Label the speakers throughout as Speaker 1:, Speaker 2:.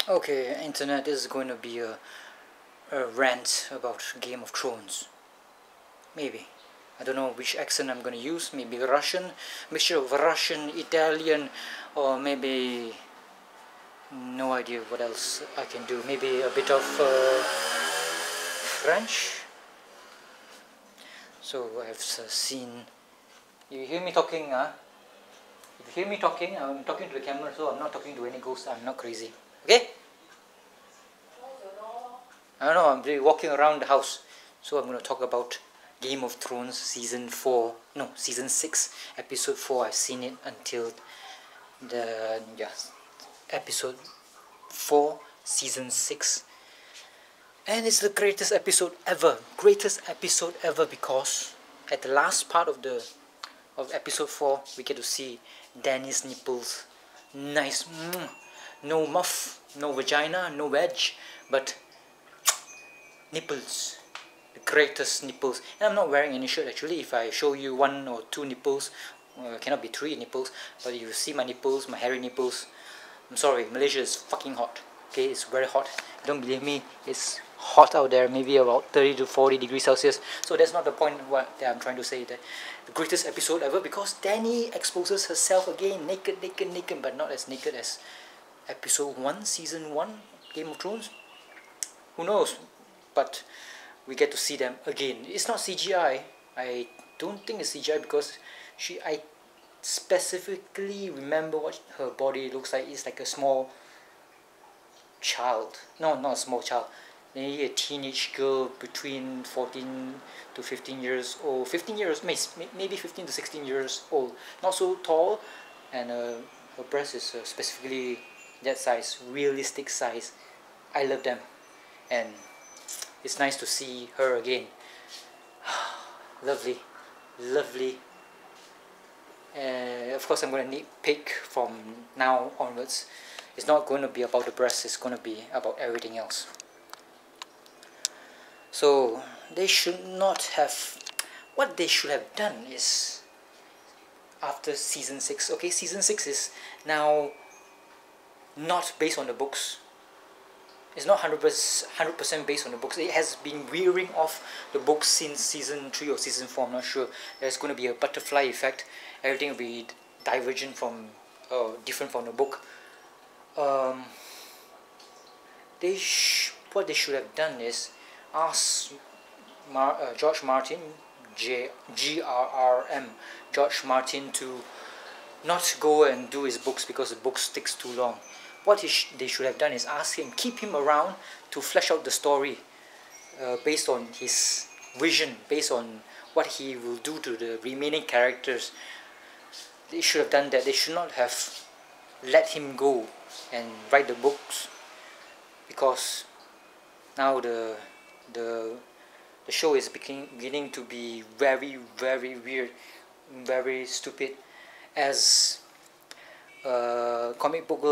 Speaker 1: Okay, internet, this is going to be a rant about Game of Thrones. Maybe. I don't know which accent I'm going to use. Maybe Russian, mixture of Russian, Italian, or maybe no idea what else I can do. Maybe a bit of French. So I've seen. You hear me talking, huh? If you hear me talking, I'm talking to the camera, so I'm not talking to any ghosts. I'm not crazy. Okay? I don't know, I'm really walking around the house. So I'm going to talk about Game of Thrones season 4. No, season 6, episode 4. I've seen it until the episode 4, season 6. And it's the greatest episode ever. Greatest episode ever because at the last part of episode 4, we get to see Dany's nipples. Nice. No muff, no vagina, no wedge, but nipples. The greatest nipples. And I'm not wearing any shirt actually. If I show you 1 or 2 nipples, cannot be 3 nipples, but you see my nipples, my hairy nipples. I'm sorry, Malaysia is fucking hot. Okay, it's very hot. Don't believe me, it's hot out there, maybe about 30 to 40 degrees Celsius. So that's not the point that I'm trying to say. That the greatest episode ever because Dany exposes herself again, naked, but not as naked as episode 1, season 1, Game of Thrones. Who knows? But we get to see them again. It's not CGI. I don't think it's CGI because I specifically remember what her body looks like. It's like a small child. No, not a small child. Maybe a teenage girl between 14 to 15 years old. 15 years, maybe 15 to 16 years old. Not so tall, and her breast is specifically that size, realistic size. I love them, and it's nice to see her again. Lovely. Of course, I'm going to nitpick from now onwards. It's not going to be about the breast, it's going to be about everything else. So, they should not have... What they should have done is, after season 6, okay, season 6 is now not based on the books. It's not 100% based on the books. It has been veering off the books since season 3 or season 4, I'm not sure. There's going to be a butterfly effect. Everything will be divergent from, different from the book. What they should have done is ask George Martin, GRRM, George Martin, to not go and do his books because the books takes too long. What they should have done is ask him, keep him around to flesh out the story based on his vision, based on what he will do to the remaining characters. They should have done that. They should not have let him go and write the books, because now the show is beginning to be very weird, very stupid. As comic book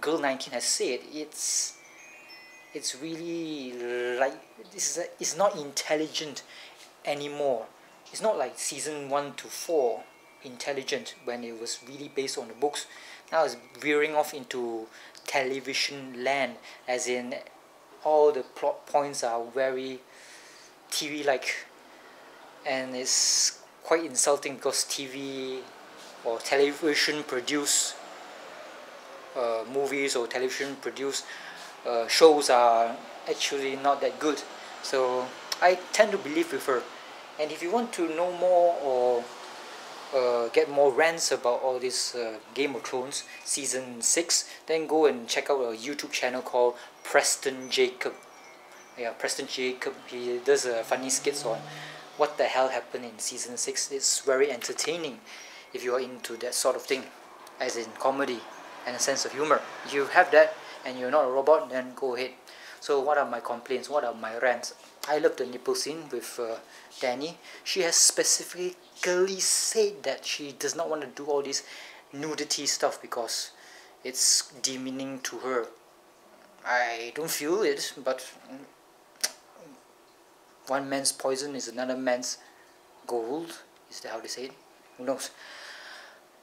Speaker 1: girl 19 has said, it's really like it's not intelligent anymore. It's not like season 1 to 4 intelligent when it was really based on the books. Now it's veering off into television land, as in all the plot points are very TV-like, and it's quite insulting because TV or television produce movies or television produce shows are actually not that good. So I tend to believe with her. And if you want to know more or get more rants about all this Game of Thrones season 6, then go and check out a YouTube channel called Preston Jacob. Yeah, Preston Jacob. He does funny skits on what the hell happened in season 6. It's very entertaining if you are into that sort of thing, as in comedy and a sense of humor. If you have that and you're not a robot, then go ahead. So what are my complaints? What are my rants? I love the nipple scene with Dany. She has specifically said that she does not want to do all this nudity stuff because it's demeaning to her. I don't feel it, but one man's poison is another man's gold. Is that how they say it? Who knows?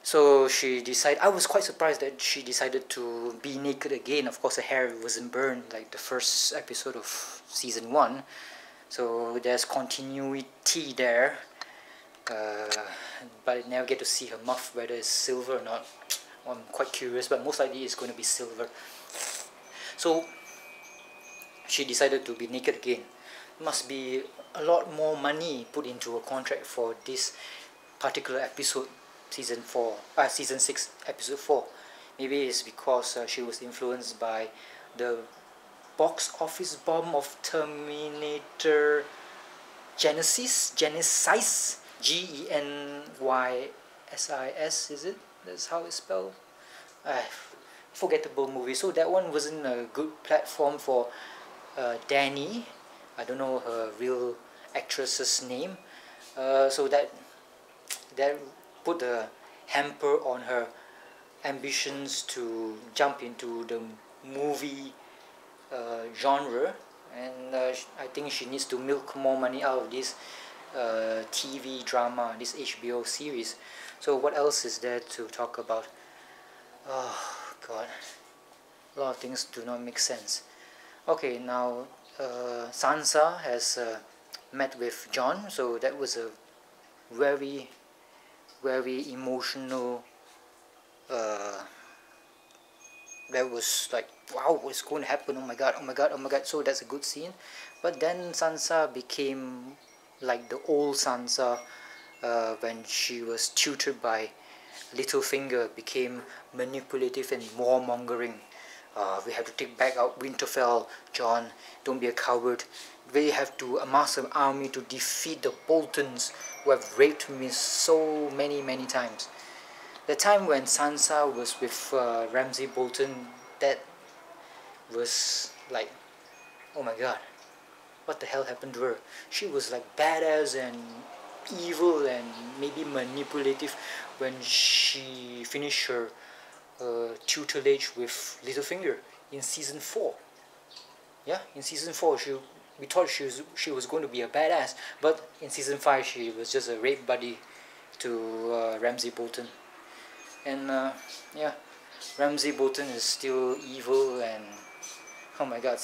Speaker 1: So she decided, I was quite surprised that she decided to be naked again. Of course, her hair wasn't burned like the first episode of season 1. So there's continuity there. But I never get to see her muff, whether it's silver or not. I'm quite curious, but most likely it's going to be silver. So she decided to be naked again. Must be a lot more money put into a contract for this particular episode, season 6, episode 4. Maybe it's because she was influenced by the box office bomb of Terminator Genesis, Genesis, Genysis, is it? That's how it's spelled. Forgettable movie. So that one wasn't a good platform for Dani. I don't know her real actress's name. So that put a hamper on her ambitions to jump into the movie genre, and I think she needs to milk more money out of this TV drama, this HBO series. So what else is there to talk about? Oh god, a lot of things do not make sense. Okay, now Sansa has met with Jon, so that was a very emotional, that was like, wow, what's going to happen, oh my god, so that's a good scene. But then Sansa became like the old Sansa when she was tutored by Littlefinger, became manipulative and warmongering. We have to take back our Winterfell, Jon, don't be a coward. We have to amass an army to defeat the Boltons who have raped me so many times. The time when Sansa was with Ramsay Bolton, that was like, oh my god, what the hell happened to her? She was like badass and evil and maybe manipulative when she finished her tutelage with Littlefinger in season 4. Yeah, in season 4 we thought she was going to be a badass, but in season 5 she was just a rape buddy to Ramsay Bolton. And yeah, Ramsay Bolton is still evil, and oh my god,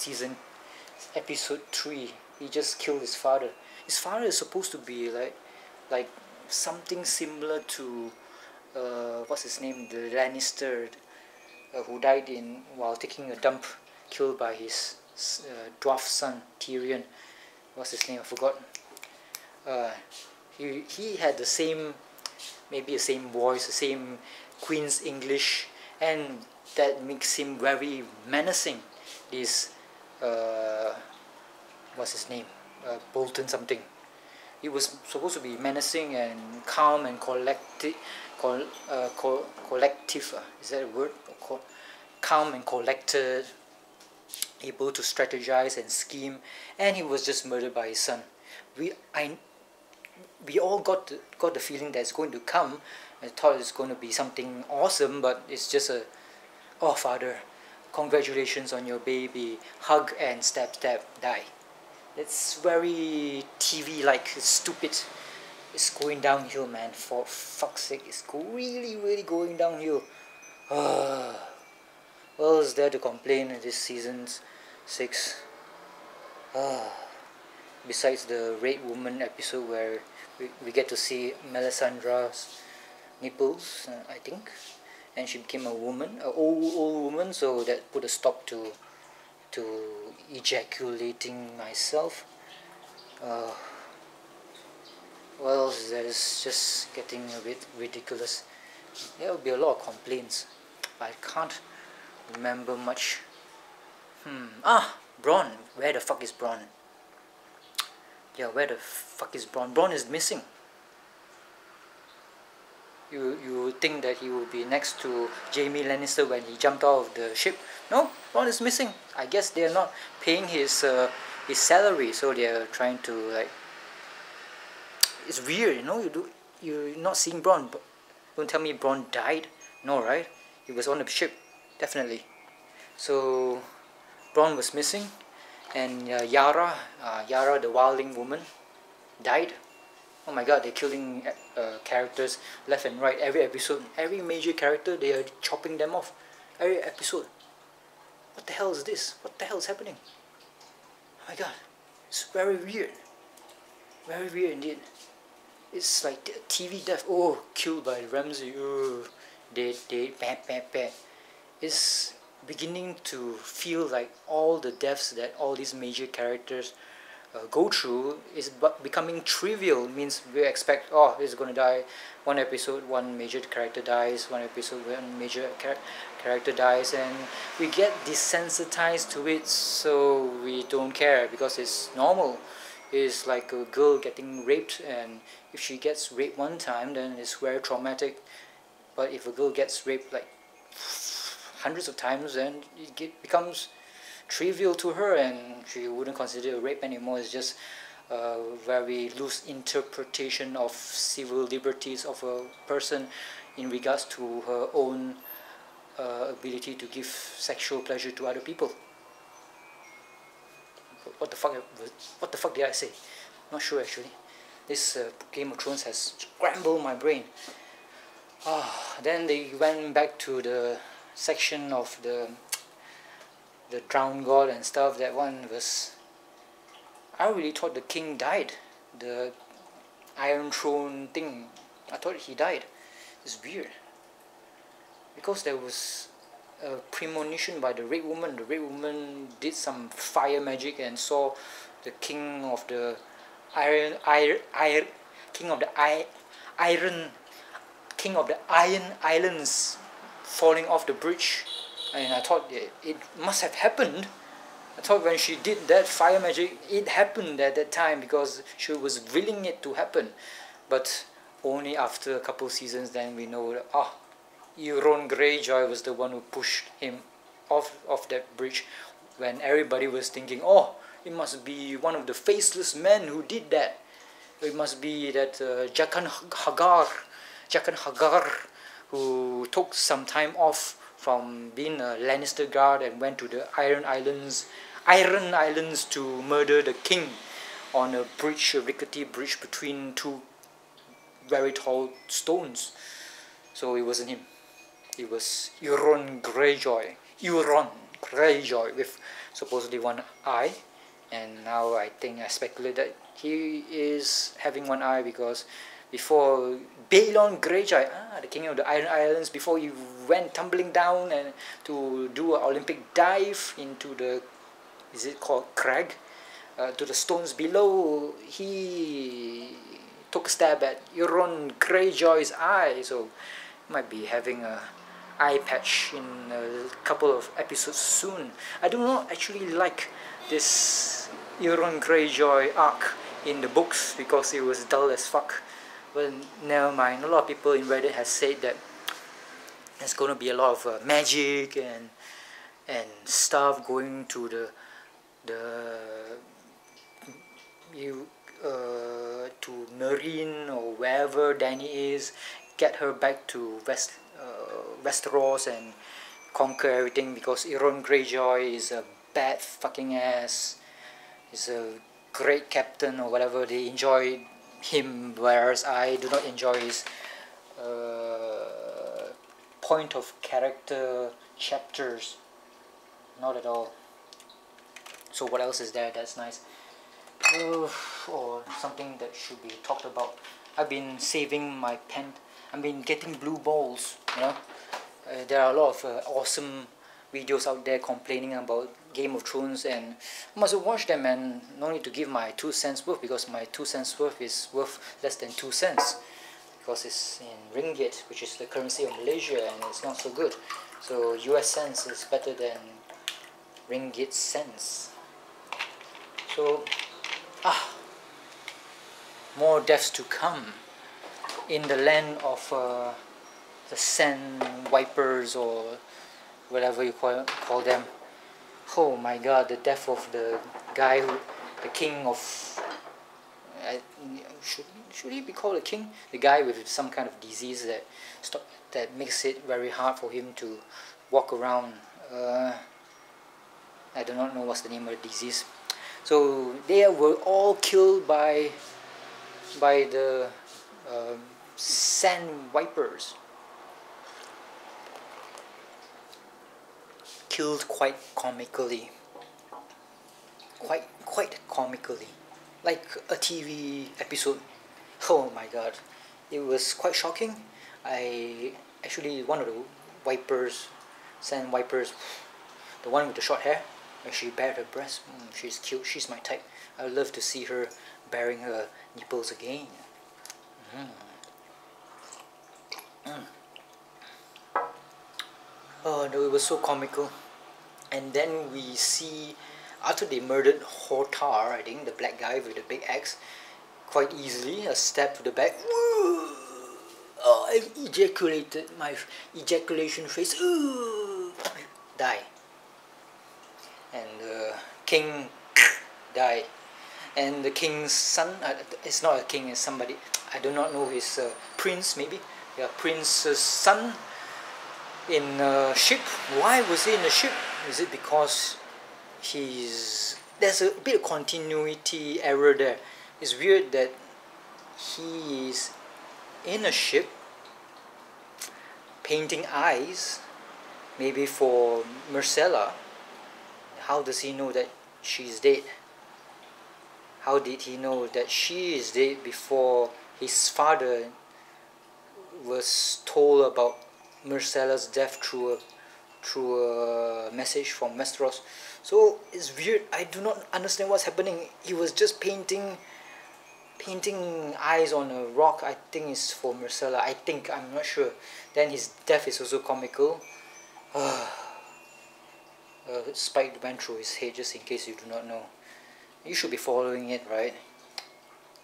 Speaker 1: episode 3, he just killed his father. His father is supposed to be like something similar to what's his name, the Lannister, who died while taking a dump, killed by his dwarf son Tyrion. What's his name? I forgot. He had the same voice, the same Queen's English, and that makes him very menacing. This what's his name? Bolton something. He was supposed to be menacing and calm and collective. Is that a word? Calm and collected, able to strategize and scheme, and he was just murdered by his son. We all got the feeling that it's going to come. I thought it's going to be something awesome, but it's just oh father, congratulations on your baby, hug and stab, die. It's very TV-like, it's stupid. It's going downhill, man, for fuck's sake, it's really going downhill. What else is there to complain in this season 6? Besides the Raid Woman episode where we get to see Melisandre's nipples, I think, and she became a woman, an old woman, so that put a stop to ejaculating myself. What else is there? It's just getting a bit ridiculous. There will be a lot of complaints. I can't remember much. Bronn. Where the fuck is Bronn? Yeah, where the fuck is Bronn? Bronn is missing. You would think that he would be next to Jaime Lannister when he jumped out of the ship. No, Bronn is missing. I guess they are not paying his salary, so they are trying to like. It's weird, you know. You're not seeing Bronn, but don't tell me Bronn died. No, right? He was on the ship, definitely. So Bronn was missing, and Yara the wildling woman, died. Oh my god, they're killing characters left and right every episode. Every major character, they are chopping them off every episode. What the hell is this? What the hell is happening? Oh my god, it's very weird. Very weird indeed. It's like TV death. Oh, killed by Ramsay. Oh, dead, bad. It's beginning to feel like all the deaths that all these major characters go through is becoming trivial. Means we expect, oh, he's gonna die. One episode, one major character dies. One episode, one major character dies, and we get desensitized to it, so we don't care because it's normal. It's like a girl getting raped, and if she gets raped one time, then it's very traumatic. But if a girl gets raped like hundreds of times, then it becomes trivial to her, and she wouldn't consider it rape anymore. It's just a very loose interpretation of civil liberties of a person in regards to her own ability to give sexual pleasure to other people. What the fuck did I say? Not sure actually. This Game of Thrones has scrambled my brain. Then they went back to the section of the drowned god and stuff. That one was, I really thought the king died. The Iron Throne thing, I thought he died. It's weird, because there was a premonition by the Red Woman. The Red Woman did some fire magic and saw the king of the Iron Islands falling off the bridge, and I thought it must have happened. I thought when she did that fire magic, it happened at that time because she was willing it to happen. But only after a couple seasons, then we know that Euron Greyjoy was the one who pushed him off that bridge, when everybody was thinking, oh, it must be one of the faceless men who did that. It must be that Jaqen H'ghar, who took some time off from being a Lannister guard and went to the Iron Islands to murder the king on a bridge, a rickety bridge between two very tall stones. So it wasn't him. It was Euron Greyjoy with supposedly one eye, and now I speculate that he is having one eye because before Balon Greyjoy, the king of the Iron Islands, before he went tumbling down and to do an Olympic dive into the, is it called crag, to the stones below, he took a stab at Euron Greyjoy's eye, so might be having a eye patch in a couple of episodes soon. I do not actually like this Euron Greyjoy arc in the books because it was dull as fuck. But never mind, a lot of people in Reddit has said that there's going to be a lot of magic and stuff going to to Meereen or wherever Dany is, get her back to Westeros and conquer everything, because Euron Greyjoy is a bad fucking ass. He's a great captain or whatever. They enjoy him, whereas I do not enjoy his point of character chapters, not at all. So what else is there that's nice, or something that should be talked about? I've been saving my pen. I've been getting blue balls, you know. There are a lot of awesome videos out there complaining about Game of Thrones, and I must watch them, and no need to give my 2 cents worth, because my 2 cents worth is worth less than 2 cents, because it's in ringgit, which is the currency of Malaysia, and it's not so good. So US cents is better than ringgit cents. So more deaths to come in the land of the sand wipers, or whatever you call them. Oh my god, the death of the guy who, the king of, should he be called a king? The guy with some kind of disease that makes it very hard for him to walk around. I do not know what's the name of the disease. So they were all killed by by the sand vipers. Killed quite comically. Quite comically. Like a TV episode. Oh my god. It was quite shocking. One of the vipers, sand vipers, the one with the short hair, when she bared her breast, she's cute, she's my type. I would love to see her baring her nipples again. Oh no, it was so comical. And then we see, after they murdered Hortar, I think, the black guy with the big axe, quite easily, a stab to the back. Oh, I've ejaculated, my ejaculation phase. Die. And the king died. And the king's son, it's not a king, it's somebody, I do not know, his prince maybe. Yeah, prince's son in a ship. Why was he in a ship? Is it because there's a bit of continuity error there. It's weird that he is in a ship painting eyes, maybe for Myrcella. How does he know that she's dead? How did he know that she is dead before his father was told about Myrcella's death through a message from Westeros? So it's weird. I do not understand what's happening. He was just painting eyes on a rock. I think it's for Myrcella. I'm not sure. Then his death is also comical. Spike went through his head, just in case you do not know. You should be following it, right?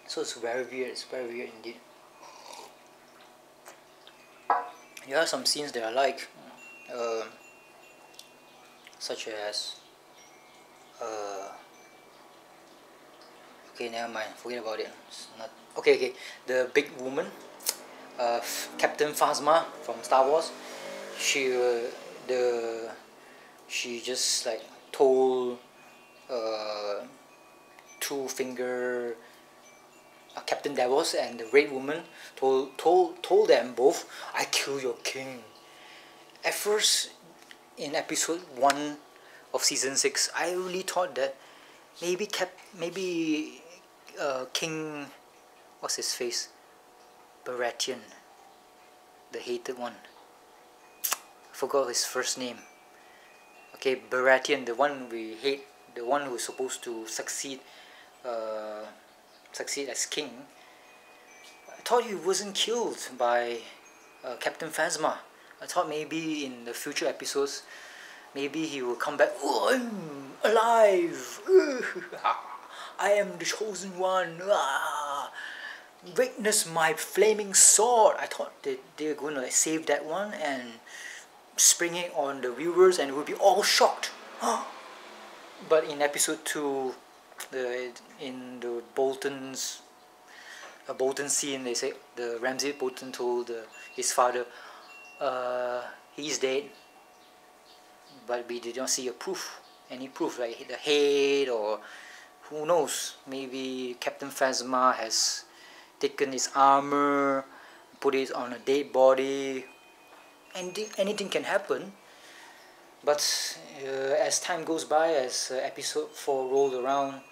Speaker 1: So it's very weird. It's very weird indeed. There are some scenes that I like, such as okay, never mind, forget about it. It's not okay. The big woman, Captain Phasma from Star Wars. She just like told Two Finger, Captain Davos and the Red Woman told them both, "I kill your king." At first, in episode 1 of season 6, I really thought that maybe King, what's his face, Baratheon, the hated one. I forgot his first name. Okay, Baratheon, the one we hate, the one who's supposed to succeed as king. I thought he wasn't killed by Captain Phasma. I thought maybe in the future episodes, maybe he will come back. "Oh, I'm alive! I am the chosen one! Witness my flaming sword!" I thought that they were going to save that one and spring it on the viewers, and we'll be all shocked. But in episode 2, in the Bolton scene, they say the Ramsay Bolton told his father, he's dead, but we did not see any proof, like the head, or who knows, maybe Captain Phasma has taken his armor, put it on a dead body. Anything can happen. But as time goes by, as episode 4 rolled around,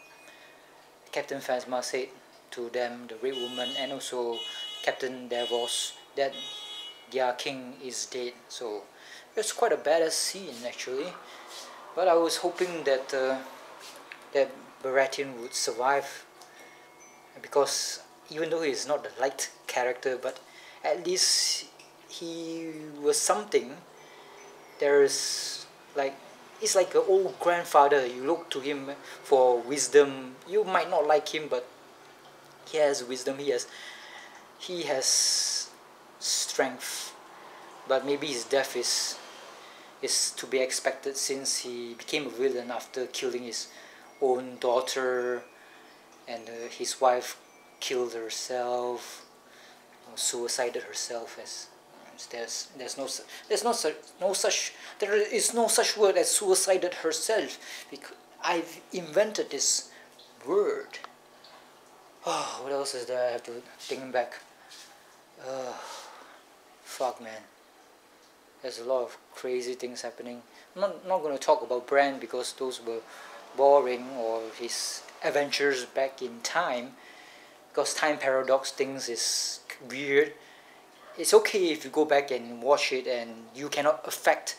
Speaker 1: Captain Phasma said to them, the Red Woman, and also Captain Davos, that their king is dead. So it's quite a badass scene actually. But I was hoping that that Baratheon would survive, because even though he's not the liked character, but at least he was something. There's like, it's like an old grandfather. You look to him for wisdom. You might not like him, but he has wisdom. He has strength. But maybe his death is to be expected, since he became a villain after killing his own daughter, and his wife killed herself, suicided herself. As there is no such word as suicided herself, because I've invented this word. Oh, what else is there? I have to think back. Fuck, man. There's a lot of crazy things happening. I'm not going to talk about Bran because those were boring, or his adventures back in time, because time paradox things is weird. It's okay if you go back and watch it and you cannot affect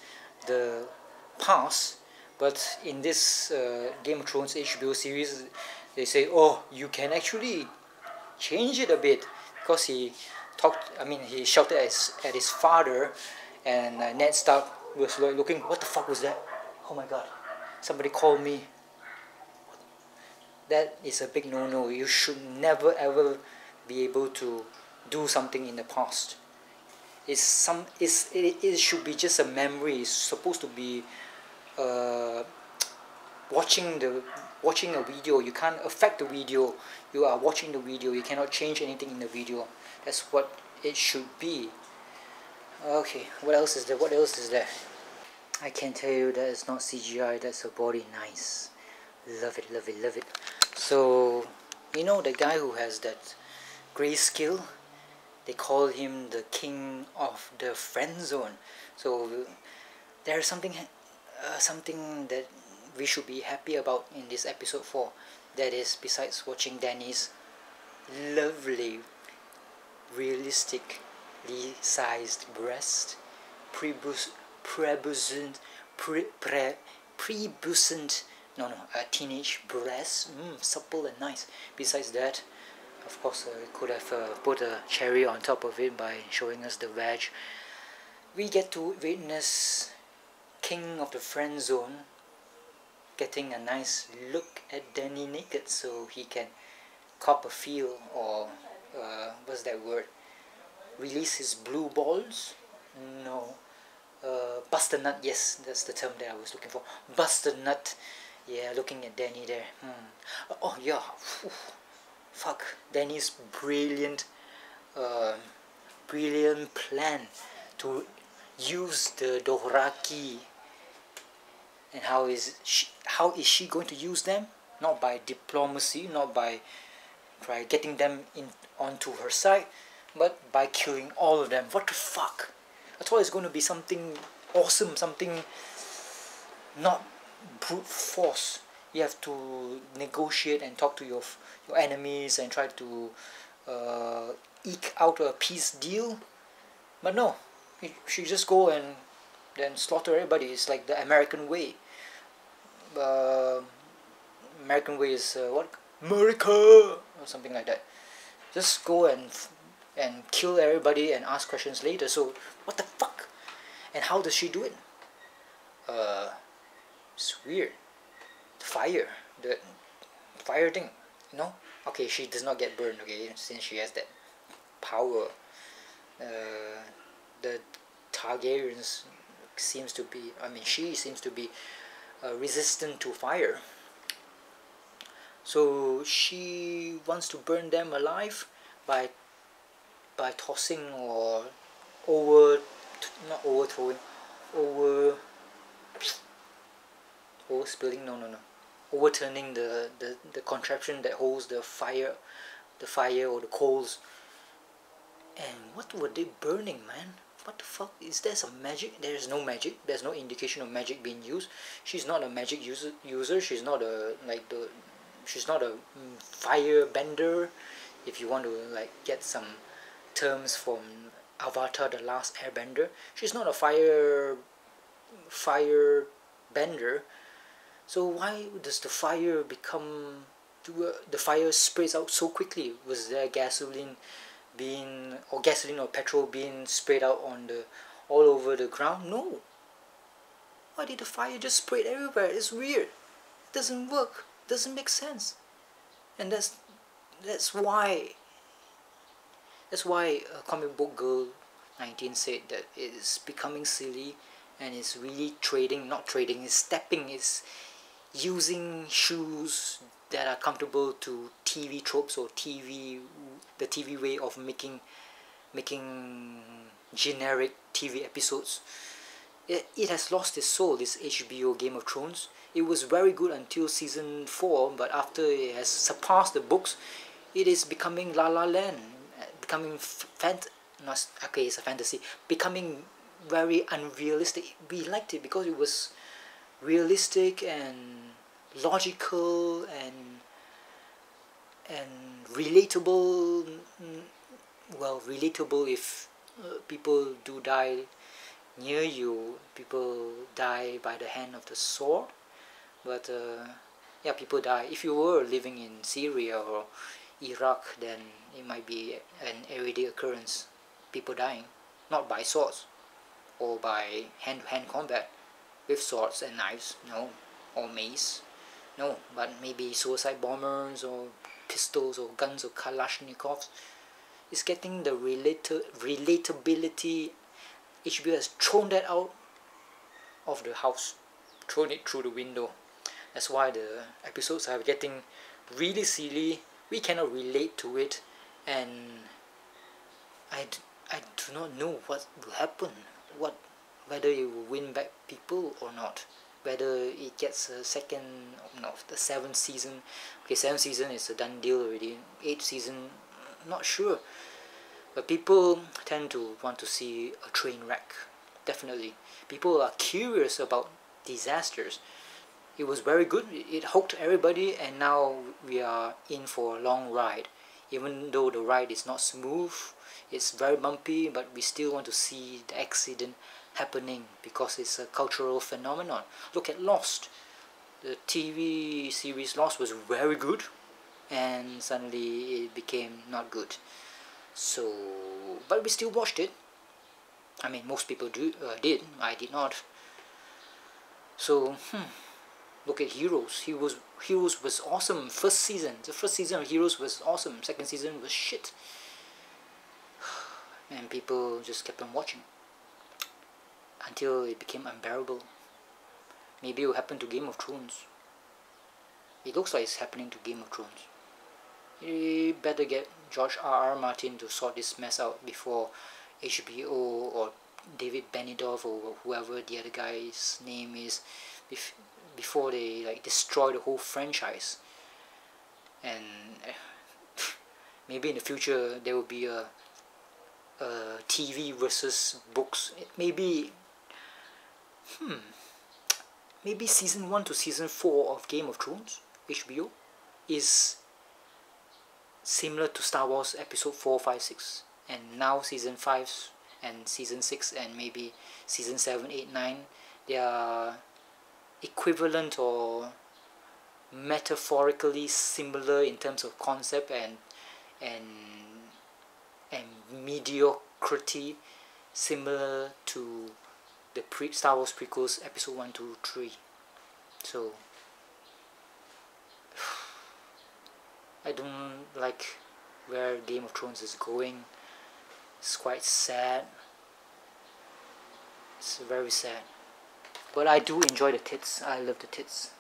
Speaker 1: the past, but in this Game of Thrones HBO series, they say, oh, you can actually change it a bit, because he he shouted at his father, and Ned Stark was like looking, what the fuck was that? Oh my god, somebody called me. That is a big no-no. You should never ever be able to do something in the past. It should be just a memory. It's supposed to be uh, watching a video. You can't affect the video. You are watching the video. You cannot change anything in the video. That's what it should be. Okay, what else is there? What else is there? I can tell you that it's not CGI. That's a body. Nice. Love it, love it, love it. So, you know the guy who has that grayscale? They call him the king of the friend zone. So there's something that we should be happy about in this episode 4. That is, besides watching Dany's lovely, realistically sized breast, prebuscent, teenage breast, supple and nice. Besides that, of course, could have put a cherry on top of it by showing us the veg. We get to witness King of the Friend Zone getting a nice look at Dany naked, so he can cop a feel, or what's that word? Release his blue balls? No. Bust a nut, yes, that's the term that I was looking for. Bust a nut. Yeah, looking at Dany there. Oh yeah. Fuck, Dany's brilliant plan to use the Dothraki. And how is she going to use them? Not by diplomacy, not by getting them onto her side, but by killing all of them. What the fuck? I thought it's going to be something awesome, something not brute force. You have to negotiate and talk to your enemies and try to eke out a peace deal. But no, she just go and then slaughter everybody. It's like the American way. American way is what? America! Or something like that. Just go and kill everybody and ask questions later. So, what the fuck? And how does she do it? It's weird. The fire thing, you know? Okay, she does not get burned, okay, since she has that power. The Targaryens she seems to be resistant to fire. So she wants to burn them alive by tossing or overturning the contraption that holds the fire or the coals. And what were they burning, man? What the fuck? Is there some magic? There is no magic. There's no indication of magic being used. She's not a magic user. She's not a fire bender. If you want to get some terms from Avatar: The Last Airbender, she's not a fire bender. So why does the fire spreads out so quickly? Was there gasoline or petrol being sprayed out all over the ground? No. Why did the fire just spread everywhere? It's weird. It doesn't work. It doesn't make sense. And that's why Comic Book Girl 19 said that it is becoming silly, and it's really it's using shoes that are comfortable to TV tropes or the TV way of making generic TV episodes. It has lost its soul, this HBO Game of Thrones. It was very good until season 4, but after it has surpassed the books, it is becoming La La Land, becoming it's a fantasy, becoming very unrealistic. We liked it because it was realistic and logical and relatable. Well, relatable if people do die near you, people die by the hand of the sword, but yeah, people die. If you were living in Syria or Iraq, then it might be an everyday occurrence, people dying, not by swords or by hand-to-hand combat with swords and knives, no, or mace, no, but maybe suicide bombers or pistols or guns or Kalashnikovs. It's getting the relatability. HBO has thrown that out of the house, thrown it through the window. That's why the episodes are getting really silly. We cannot relate to it, and I do not know what will happen, whether it will win back people or not, whether it gets a the 7th season. Okay, 7th season is a done deal already. 8th season, not sure. But people tend to want to see a train wreck. Definitely, people are curious about disasters. It was very good. It hooked everybody, and now we are in for a long ride. Even though the ride is not smooth, it's very bumpy, but we still want to see the accident happening because it's a cultural phenomenon. Look at Lost. The TV series Lost was very good, and suddenly it became not good. So, but we still watched it. I mean, most people did. I did not. So, look at Heroes. Heroes was awesome. First season. The first season of Heroes was awesome. Second season was shit. And people just kept on watching until it became unbearable. Maybe it will happen to Game of Thrones. It looks like it's happening to Game of Thrones. You better get George R.R. Martin to sort this mess out before HBO or David Benioff or whoever the other guy's name is, before they destroy the whole franchise. And maybe in the future there will be a TV versus books. Maybe season 1 to season 4 of Game of Thrones, HBO, is similar to Star Wars episode 4, 5, 6, and now season 5 and season 6 and maybe season 7, 8, 9, they are equivalent or metaphorically similar in terms of concept and mediocrity, similar to the Star Wars prequels episode 1, 2, 3. So I don't like where Game of Thrones is going. It's quite sad. It's very sad. But I do enjoy the tits. I love the tits.